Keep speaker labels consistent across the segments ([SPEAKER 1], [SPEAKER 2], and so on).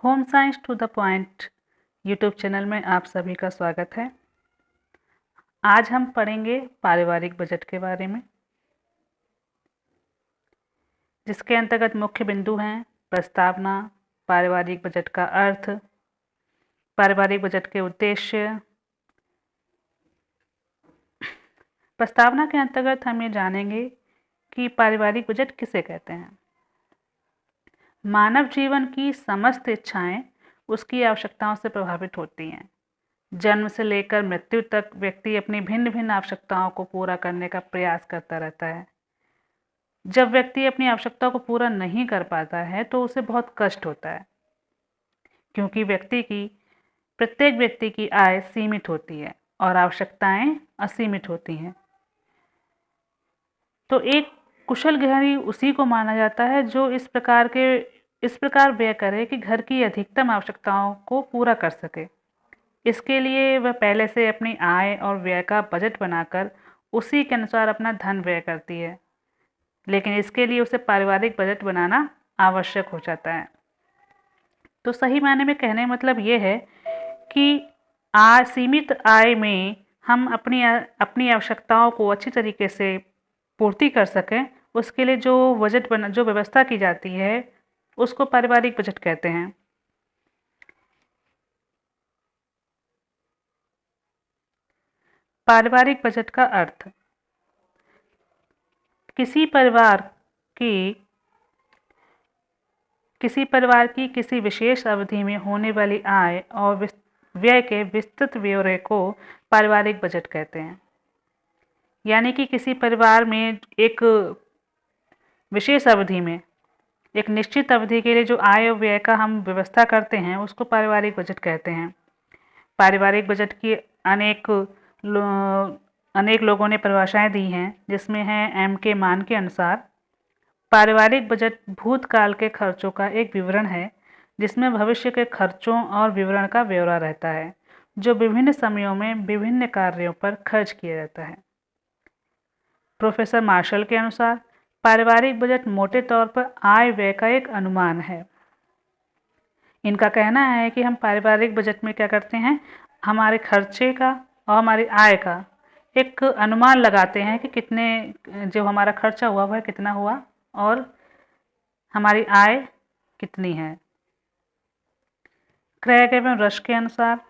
[SPEAKER 1] Home science to the point YouTube channel में आप सभी का स्वागत है। आज हम पढ़ेंगे पारिवारिक बजट के बारे में, जिसके अंतर्गत मुख्य बिंदु हैं प्रस्तावना, पारिवारिक बजट का अर्थ, पारिवारिक बजट के उद्देश्य। प्रस्तावना के अंतर्गत हम ये जानेंगे कि पारिवारिक बजट किसे कहते हैं। मानव जीवन की समस्त इच्छाएं उसकी आवश्यकताओं से प्रभावित होती हैं। जन्म से लेकर मृत्यु तक व्यक्ति अपनी भिन्न भिन्न आवश्यकताओं को पूरा करने का प्रयास करता रहता है। जब व्यक्ति अपनी आवश्यकताओं को पूरा नहीं कर पाता है तो उसे बहुत कष्ट होता है, क्योंकि प्रत्येक व्यक्ति की आय सीमित होती है और आवश्यकताएं असीमित होती हैं। तो एक कुशल गृहिणी उसी को माना जाता है जो इस प्रकार व्यय करे कि घर की अधिकतम आवश्यकताओं को पूरा कर सके। इसके लिए वह पहले से अपनी आय और व्यय का बजट बनाकर उसी के अनुसार अपना धन व्यय करती है, लेकिन इसके लिए उसे पारिवारिक बजट बनाना आवश्यक हो जाता है। तो सही मायने में कहने मतलब ये है कि सीमित आय में हम अपनी आवश्यकताओं को अच्छी तरीके से पूर्ति कर सकें, उसके लिए जो व्यवस्था की जाती है उसको पारिवारिक बजट कहते हैं। पारिवारिक बजट का अर्थ किसी परिवार की किसी विशेष अवधि में होने वाली आय और व्यय के विस्तृत ब्यौरे को पारिवारिक बजट कहते हैं। यानी कि किसी परिवार में एक विशेष अवधि में एक निश्चित अवधि के लिए जो आय और व्यय का हम व्यवस्था करते हैं उसको पारिवारिक बजट कहते हैं। पारिवारिक बजट की अनेक लोगों ने परिभाषाएं दी हैं, जिसमें है एम के मान के अनुसार पारिवारिक बजट भूतकाल के खर्चों का एक विवरण है, जिसमें भविष्य के खर्चों और विवरण का ब्यौरा रहता है, जो विभिन्न समयों में विभिन्न कार्यों पर खर्च किया जाता है। प्रोफेसर मार्शल के अनुसार पारिवारिक बजट मोटे तौर पर आय व्यय का एक अनुमान है। इनका कहना है कि हम पारिवारिक बजट में क्या करते हैं, हमारे खर्चे का और हमारी आय का एक अनुमान लगाते हैं कि जो हमारा खर्चा हुआ वह कितना हुआ और हमारी आय कितनी है। क्रैग एवं रश के अनुसार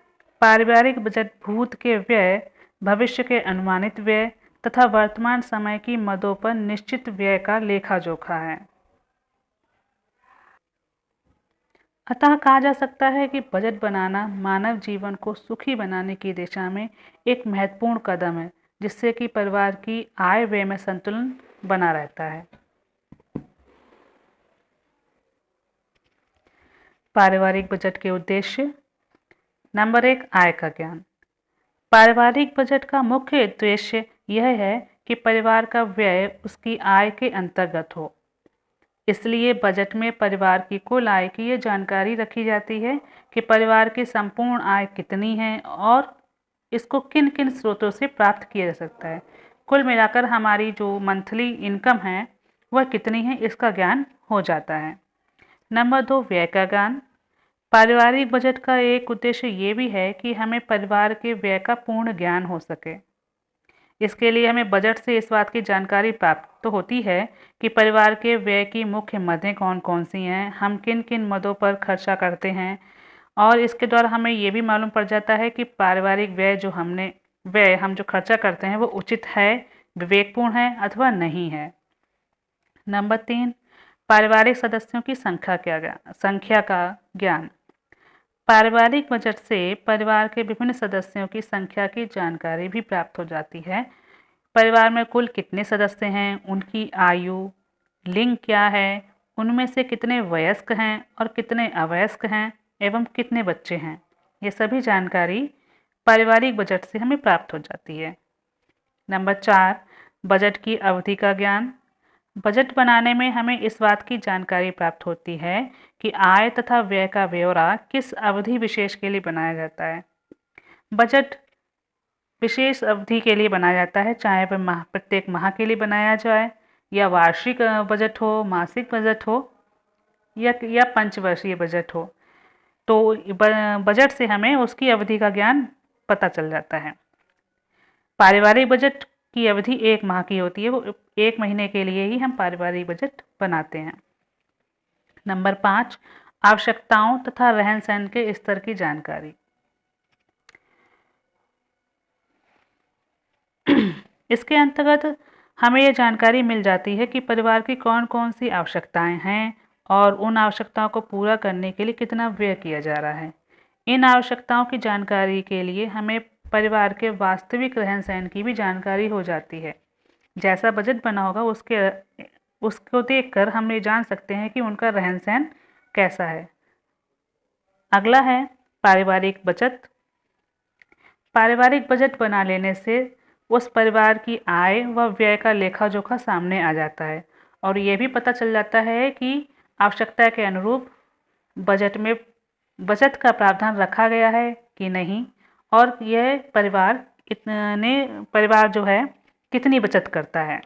[SPEAKER 1] पारिवारिक बजट भूत के व्यय, भविष्य के अनुमानित व्यय तथा वर्तमान समय की मदों पर निश्चित व्यय का लेखा जोखा है। अतः कहा जा सकता है कि बजट बनाना मानव जीवन को सुखी बनाने की दिशा में एक महत्वपूर्ण कदम है, जिससे कि परिवार की आय व्यय में संतुलन बना रहता है। पारिवारिक बजट के उद्देश्य। नंबर 1, आय का ज्ञान। पारिवारिक बजट का मुख्य उद्देश्य यह है कि परिवार का व्यय उसकी आय के अंतर्गत हो। इसलिए बजट में परिवार की कुल आय की ये जानकारी रखी जाती है कि परिवार की संपूर्ण आय कितनी है और इसको किन किन स्रोतों से प्राप्त किया जा सकता है। कुल मिलाकर हमारी जो मंथली इनकम है वह कितनी है, इसका ज्ञान हो जाता है। नंबर 2, व्यय का ज्ञान। पारिवारिक बजट का एक उद्देश्य ये भी है कि हमें परिवार के व्यय का पूर्ण ज्ञान हो सके। इसके लिए हमें बजट से इस बात की जानकारी प्राप्त तो होती है कि परिवार के व्यय की मुख्य मदें कौन कौन सी हैं, हम किन किन मदों पर खर्चा करते हैं, और इसके द्वारा हमें ये भी मालूम पड़ जाता है कि पारिवारिक व्यय हम जो खर्चा करते हैं वो उचित है, विवेकपूर्ण है अथवा नहीं है। नंबर 3, पारिवारिक सदस्यों की संख्या का ज्ञान। पारिवारिक बजट से परिवार के विभिन्न सदस्यों की संख्या की जानकारी भी प्राप्त हो जाती है। परिवार में कुल कितने सदस्य हैं, उनकी आयु, लिंग क्या है, उनमें से कितने वयस्क हैं और कितने अवयस्क हैं एवं कितने बच्चे हैं, ये सभी जानकारी पारिवारिक बजट से हमें प्राप्त हो जाती है। नंबर 4, बजट की अवधि का ज्ञान। बजट बनाने में हमें इस बात की जानकारी प्राप्त होती है कि आय तथा व्यय का ब्यौरा किस अवधि विशेष के लिए बनाया जाता है। बजट विशेष अवधि के लिए बनाया जाता है, चाहे वह प्रत्येक माह के लिए बनाया जाए या वार्षिक बजट हो, मासिक बजट हो या पंचवर्षीय बजट हो। तो बजट से हमें उसकी अवधि का ज्ञान पता चल जाता है। पारिवारिक बजट की अवधि 1 माह की होती है, वो 1 महीने के लिए ही हम पारिवारिक बजट बनाते हैं। नंबर 5, आवश्यकताओं तथा रहन सहन के स्तर की जानकारी। इसके अंतर्गत हमें ये जानकारी मिल जाती है कि परिवार की कौन कौन सी आवश्यकताएं हैं और उन आवश्यकताओं को पूरा करने के लिए कितना व्यय किया जा रहा है। इन आवश्यकताओं की जानकारी के लिए हमें परिवार के वास्तविक रहन सहन की भी जानकारी हो जाती है। जैसा बजट बना होगा उसको देखकर हम ये जान सकते हैं कि उनका रहन सहन कैसा है। अगला है पारिवारिक बचत। पारिवारिक बजट बना लेने से उस परिवार की आय व व्यय का लेखा जोखा सामने आ जाता है और ये भी पता चल जाता है कि आवश्यकता के अनुरूप बजट में बचत का प्रावधान रखा गया है कि नहीं, और यह परिवार जो है कितनी बचत करता है।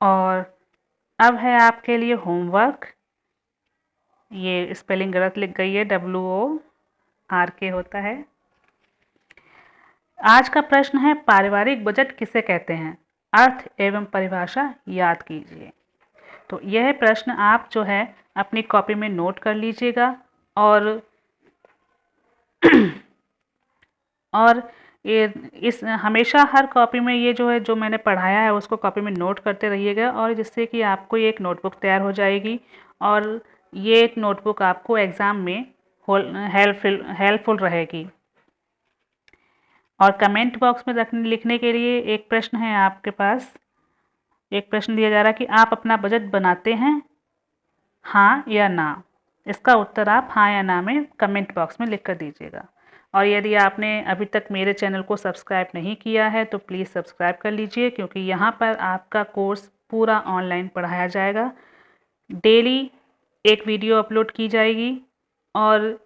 [SPEAKER 1] और अब है आपके लिए होमवर्क। ये स्पेलिंग गलत लिख गई है, WORK होता है। आज का प्रश्न है पारिवारिक बजट किसे कहते हैं, अर्थ एवं परिभाषा याद कीजिए। तो यह प्रश्न आप जो है अपनी कॉपी में नोट कर लीजिएगा और और ये इस हमेशा हर कॉपी में ये जो है जो मैंने पढ़ाया है उसको कॉपी में नोट करते रहिएगा, और जिससे कि आपको एक नोटबुक तैयार हो जाएगी और ये नोटबुक आपको एग्ज़ाम में हेल्पफुल रहेगी। और कमेंट बॉक्स में लिखने के लिए एक प्रश्न है आपके पास। एक प्रश्न दिया जा रहा है कि आप अपना बजट बनाते हैं, हाँ या ना। इसका उत्तर आप हाँ या ना में कमेंट बॉक्स में लिख कर दीजिएगा। और यदि आपने अभी तक मेरे चैनल को सब्सक्राइब नहीं किया है तो प्लीज़ सब्सक्राइब कर लीजिए, क्योंकि यहाँ पर आपका कोर्स पूरा ऑनलाइन पढ़ाया जाएगा। डेली एक वीडियो अपलोड की जाएगी और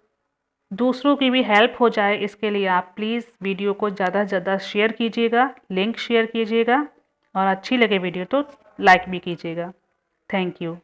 [SPEAKER 1] दूसरों की भी हेल्प हो जाए इसके लिए आप प्लीज़ वीडियो को ज़्यादा से ज़्यादा शेयर कीजिएगा, लिंक शेयर कीजिएगा, और अच्छी लगे वीडियो तो लाइक भी कीजिएगा। Thank you.